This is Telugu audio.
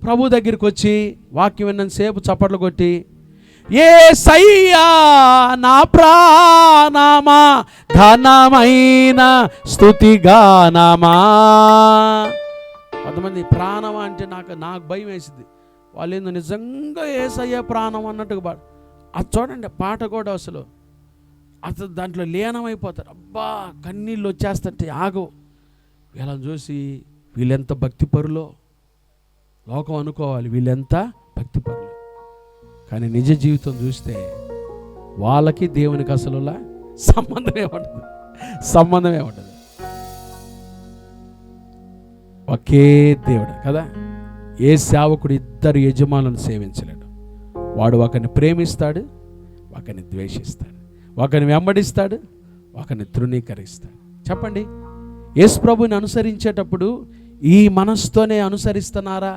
ప్రభు దగ్గరికి వచ్చి వాక్యం విన్నంతసేపు చప్పట్లు కొట్టి, యేసయ్యా నా ప్రాణమా ఘనమైన స్తుతిగానమా. కొంతమంది ప్రాణమా అంటే నాకు భయం వేసింది. వాళ్ళు ఏందో నిజంగా యేసయ్య ప్రాణం అన్నట్టుగా పాడు. అది చూడండి, పాట కూడా అసలు దాంట్లో లీనమైపోతారు. అబ్బా కన్నీళ్ళు వచ్చేస్తుంటే ఆగవు. వీళ్ళని చూసి వీళ్ళెంత భక్తిపరులో లోకం అనుకోవాలి, వీళ్ళెంత భక్తిపరులు. కానీ నిజ జీవితం చూస్తే వాళ్ళకి దేవునికి అసలు సంబంధమే ఉండదు. ఒకే దేవుడు కదా. ఏ సేవకుడు ఇద్దరు యజమానులను సేవించలేడు. వాడు ఒకరిని ప్రేమిస్తాడు, ఒకరిని ద్వేషిస్తాడు, ఒకరిని వెంబడిస్తాడు, ఒకరిని తృణీకరిస్తాడు. చెప్పండి, యేసు ప్రభుని అనుసరించేటప్పుడు ఈ మనసుతోనే అనుసరిస్తున్నారా?